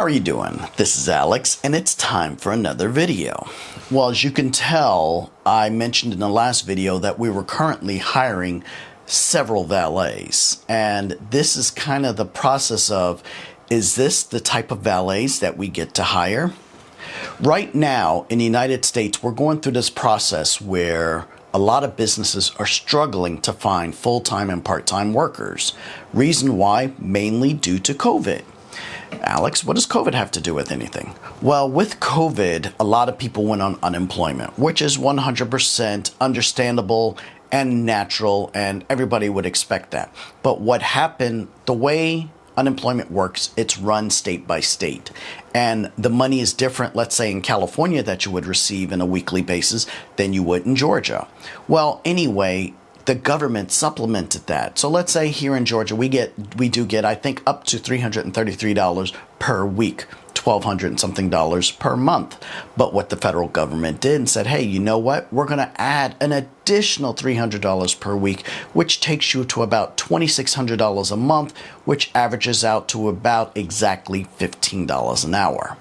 are you doing? This is Alex, and it's time for another video. Well, as you can tell, I mentioned in the last video that we were currently hiring several valets, and this is kind of the process of, is this the type of valets that we get to hire? Right now in the United States, we're going through this process where a lot of businesses are struggling to find full-time and part-time workers. Reason why? Mainly due to COVID. Alex, what does COVID have to do with anything? Well, with COVID, a lot of people went on unemployment, which is 100% understandable and natural, and everybody would expect that. But what happened, the way unemployment works, it's run state by state. And the money is different, let's say in California, that you would receive on a weekly basis than you would in Georgia. Well, anyway, the government supplemented that. So let's say here in Georgia, we do get, I think, up to $333 per week, $1,200 and something per month. But what the federal government did and said, hey, you know what? We're going to add an additional $300 per week, which takes you to about $2,600 a month, which averages out to about exactly $15 an hour.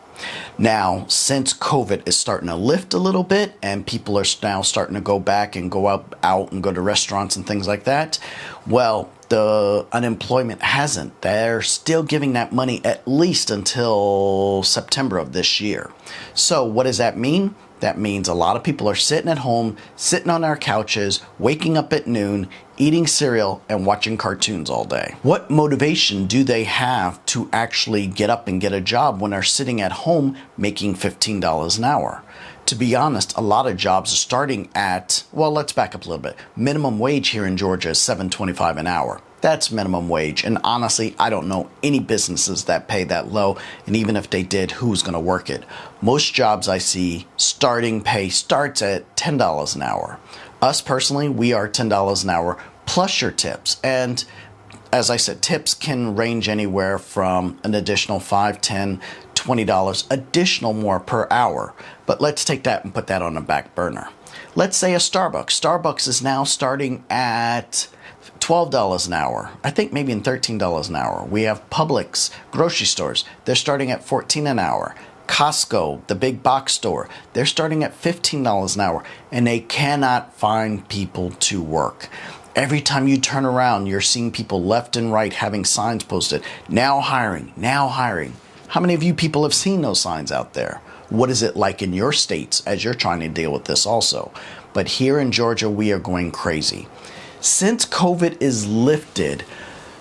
Now, since COVID is starting to lift a little bit and people are now starting to go back and go out and go to restaurants and things like that, well, the unemployment hasn't. They're still giving that money at least until September of this year. So what does that mean? That means a lot of people are sitting at home, sitting on our couches, waking up at noon, eating cereal, and watching cartoons all day. What motivation do they have to actually get up and get a job when they're sitting at home making $15 an hour? To be honest, a lot of jobs are starting at, well, let's back up a little bit. Minimum wage here in Georgia is $7.25 an hour. That's minimum wage. And honestly, I don't know any businesses that pay that low. And even if they did, who's going to work it? Most jobs I see, starting pay starts at $10 an hour. Us personally, we are $10 an hour plus your tips. And as I said, tips can range anywhere from an additional $5, $10, $20 additional more per hour. But let's take that and put that on the back burner. Let's say a Starbucks. Starbucks is now starting at $12 an hour. I think maybe $13 an hour. We have Publix, grocery stores. They're starting at $14 an hour. Costco, the big box store, they're starting at $15 an hour, and they cannot find people to work. Every time you turn around, you're seeing people left and right having signs posted, now hiring, now hiring. How many of you people have seen those signs out there? What is it like in your states as you're trying to deal with this also? But here in Georgia, we are going crazy. Since COVID is lifted,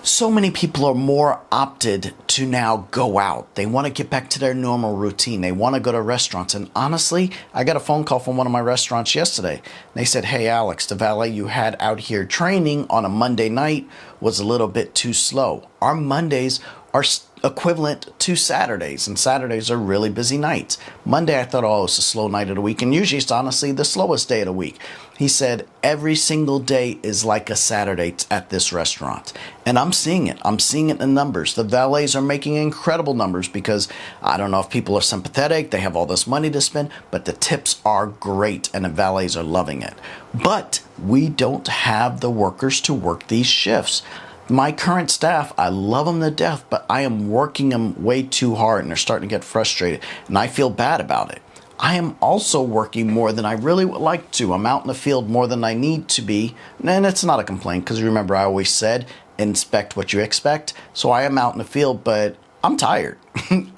so many people are more opted to now go out. They want to get back to their normal routine. They want to go to restaurants. And honestly, I got a phone call from one of my restaurants yesterday. They said, hey, Alex, the valet you had out here training on a Monday night was a little bit too slow. Our Mondays are equivalent to Saturdays, and Saturdays are really busy nights. Monday, I thought, oh, it's a slow night of the week, and usually it's honestly the slowest day of the week. He said every single day is like a Saturday at this restaurant, and I'm seeing it. I'm seeing it in the numbers. The valets are making incredible numbers because I don't know if people are sympathetic, they have all this money to spend, but the tips are great, and the valets are loving it. But we don't have the workers to work these shifts. My current staff, I love them to death, but I am working them way too hard and they're starting to get frustrated, and I feel bad about it. I am also working more than I really would like to. I'm out in the field more than I need to be, and it's not a complaint because remember I always said, inspect what you expect. So I am out in the field, but I'm tired.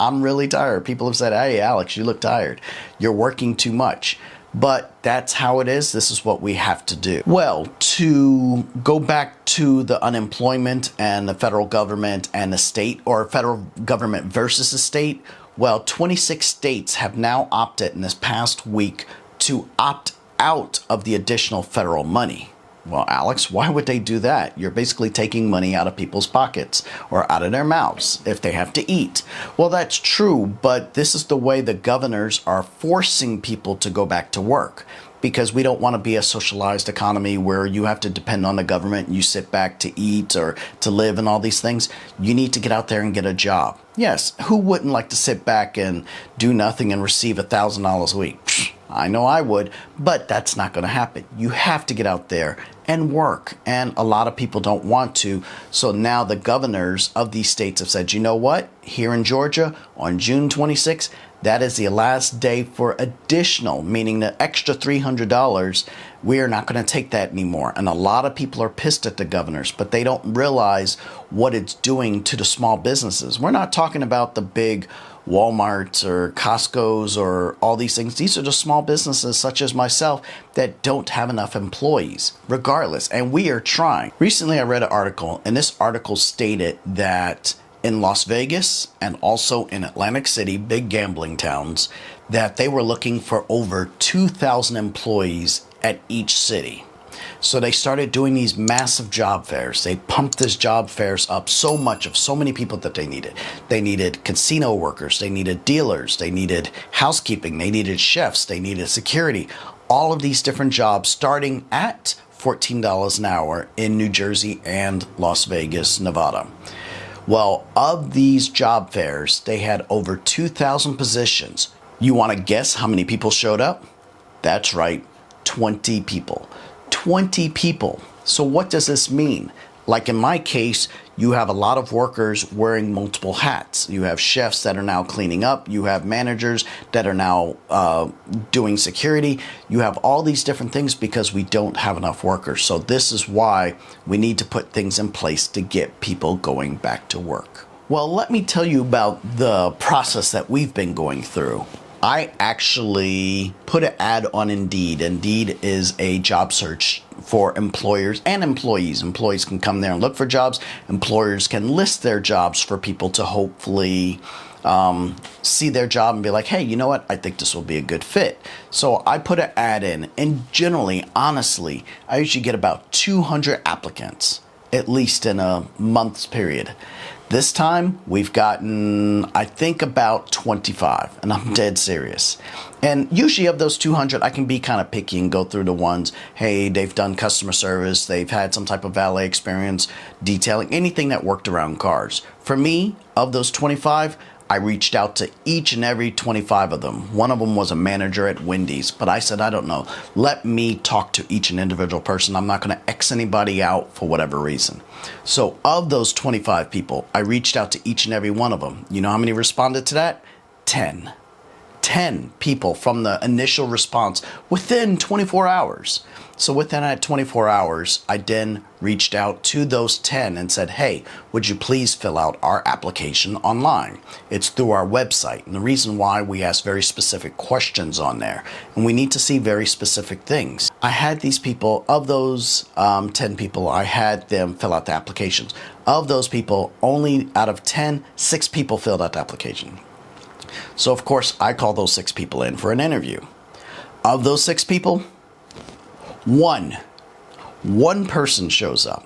I'm really tired. People have said, hey, Alex, you look tired. You're working too much. But that's how it is. This is what we have to do. Well, to go back to the unemployment and the federal government and the state, or federal government versus the state, well, 26 states have now opted in this past week to opt out of the additional federal money. Well, Alex, why would they do that? You're basically taking money out of people's pockets or out of their mouths if they have to eat. Well, that's true, but this is the way the governors are forcing people to go back to work, because we don't want to be a socialized economy where you have to depend on the government and you sit back to eat or to live and all these things. You need to get out there and get a job. Yes, who wouldn't like to sit back and do nothing and receive $1,000 a week? I know I would, but that's not going to happen. You have to get out there and work. And a lot of people don't want to. So now the governors of these states have said, you know what? Here in Georgia on June 26th, that is the last day for additional, meaning the extra $300. We are not going to take that anymore. And a lot of people are pissed at the governors, but they don't realize what it's doing to the small businesses. We're not talking about the big Walmarts or Costco's or all these things. These are the small businesses such as myself that don't have enough employees regardless. And we are trying. Recently, I read an article, and this article stated that in Las Vegas and also in Atlantic City, big gambling towns, that they were looking for over 2,000 employees at each city. So they started doing these massive job fairs. They pumped this job fairs up so much of so many people that they needed. They needed casino workers. They needed dealers. They needed housekeeping. They needed chefs. They needed security. All of these different jobs starting at $14 an hour in New Jersey and Las Vegas, Nevada. Well, of these job fairs, they had over 2,000 positions. You want to guess how many people showed up? That's right, 20 people. 20 people. So what does this mean? Like in my case, you have a lot of workers wearing multiple hats. You have chefs that are now cleaning up. You have managers that are now doing security. You have all these different things because we don't have enough workers. So this is why we need to put things in place to get people going back to work. Well, let me tell you about the process that we've been going through. I actually put an ad on Indeed. Indeed is a job search for employers and employees. Employees can come there and look for jobs. Employers can list their jobs for people to hopefully see their job and be like, hey, you know what? I think this will be a good fit. So I put an ad in, and generally, honestly, I usually get about 200 applicants, at least in a month's period. This time, we've gotten, I think, about 25, and I'm dead serious. And usually of those 200, I can be kind of picky and go through the ones, hey, they've done customer service, they've had some type of valet experience, detailing, anything that worked around cars. For me, of those 25, I reached out to each and every 25 of them. One of them was a manager at Wendy's, but I said, I don't know. Let me talk to each and individual person. I'm not going to X anybody out for whatever reason. So of those 25 people, I reached out to each and every one of them. You know how many responded to that? 10. 10 people from the initial response within 24 hours. So within that 24 hours, I then reached out to those 10 and said, hey, would you please fill out our application online? It's through our website. And the reason why, we ask very specific questions on there, and we need to see very specific things. I had these people, of those 10 people, I had them fill out the applications. Of those people, only out of 10, 6 people filled out the application. So of course, I call those 6 people in for an interview. Of those 6 people, one person shows up.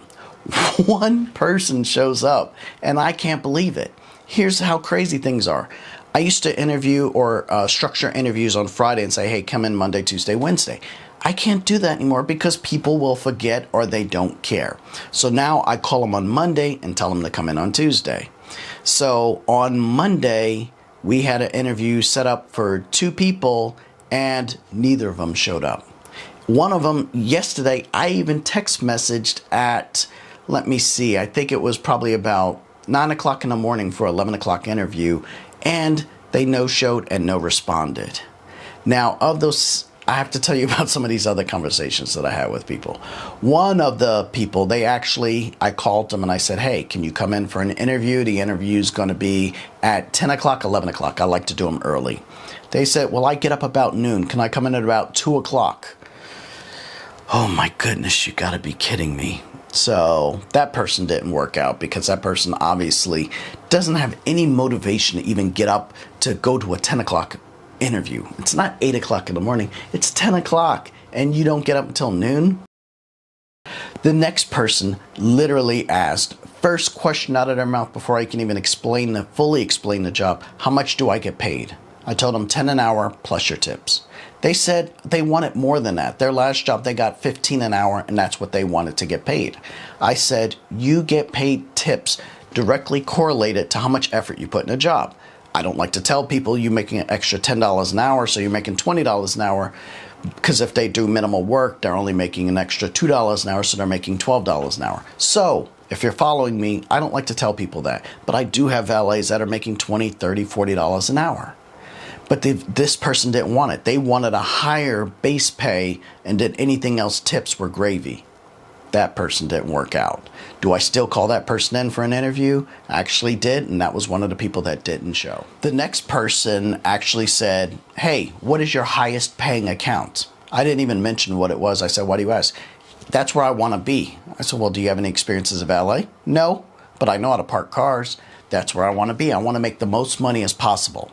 One person shows up, and I can't believe it. Here's how crazy things are. I used to interview or structure interviews on Friday and say, hey, come in Monday, Tuesday, Wednesday. I can't do that anymore because people will forget or they don't care. So now I call them on Monday and tell them to come in on Tuesday. So on Monday, we had an interview set up for 2 people, and neither of them showed up. One of them, yesterday, I even text messaged at, let me see, I think it was probably about 9 o'clock in the morning for 11 o'clock interview, and they no-showed and no responded. Now, of those, I have to tell you about some of these other conversations that I had with people. One of the people, I called them and I said, hey, can you come in for an interview? The interview is going to be at 10 o'clock, 11 o'clock. I like to do them early. They said, well, I get up about noon. Can I come in at about 2 o'clock? Oh my goodness, you gotta be kidding me. So that person didn't work out because that person obviously doesn't have any motivation to even get up to go to a 10 o'clock interview. It's not 8 o'clock in the morning, it's 10 o'clock, and you don't get up until noon. The next person literally asked, first question out of their mouth before I can even fully explain the job, how much do I get paid? I told them 10 an hour plus your tips. They said they wanted more than that. Their last job, they got 15 an hour, and that's what they wanted to get paid. I said, you get paid tips directly correlated to how much effort you put in a job. I don't like to tell people you're making an extra $10 an hour, so you're making $20 an hour, because if they do minimal work, they're only making an extra $2 an hour, so they're making $12 an hour. So if you're following me, I don't like to tell people that, but I do have valets that are making $20, $30, $40 an hour. But this person didn't want it. They wanted a higher base pay, and then anything else, tips were gravy. That person didn't work out. Do I still call that person in for an interview? I actually did, and that was one of the people that didn't show. The next person actually said, hey, what is your highest paying account? I didn't even mention what it was. I said, why do you ask? That's where I want to be. I said, well, do you have any experience as a valet? No, but I know how to park cars. That's where I want to be. I want to make the most money as possible.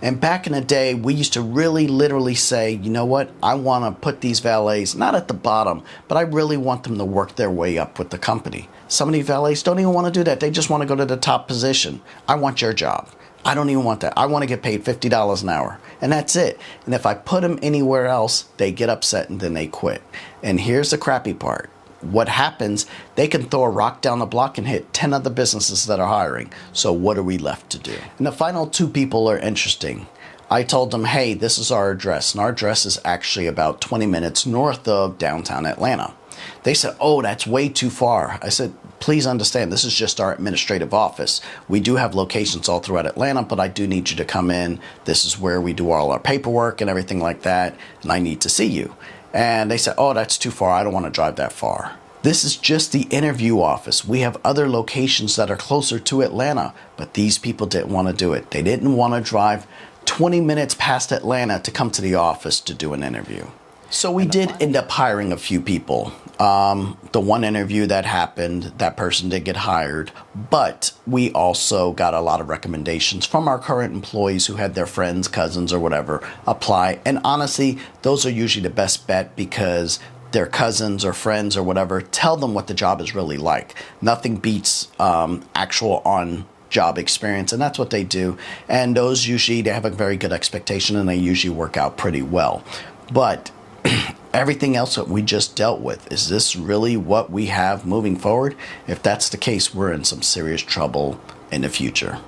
And back in the day, we used to really literally say, you know what, I want to put these valets not at the bottom, but I really want them to work their way up with the company. Some of these valets don't even want to do that. They just want to go to the top position. I want your job. I don't even want that. I want to get paid $50 an hour, and that's it. And if I put them anywhere else, they get upset and then they quit. And here's the crappy part. What happens, they can throw a rock down the block and hit 10 other businesses that are hiring. So what are we left to do? And the final two people are interesting. I told them, hey, this is our address. And our address is actually about 20 minutes north of downtown Atlanta. They said, oh, that's way too far. I said, please understand, this is just our administrative office. We do have locations all throughout Atlanta, but I do need you to come in. This is where we do all our paperwork and everything like that. And I need to see you. And they said, oh, that's too far. I don't want to drive that far. This is just the interview office. We have other locations that are closer to Atlanta, but these people didn't want to do it. They didn't want to drive 20 minutes past Atlanta to come to the office to do an interview. So we did end up hiring a few people. The one interview that happened, that person did get hired, but we also got a lot of recommendations from our current employees who had their friends, cousins, or whatever apply. And honestly, those are usually the best bet, because their cousins or friends or whatever tell them what the job is really like. Nothing beats actual on-job experience, and that's what they do. And those usually, they have a very good expectation, and they usually work out pretty well. But everything else that we just dealt with, is this really what we have moving forward? If that's the case, we're in some serious trouble in the future.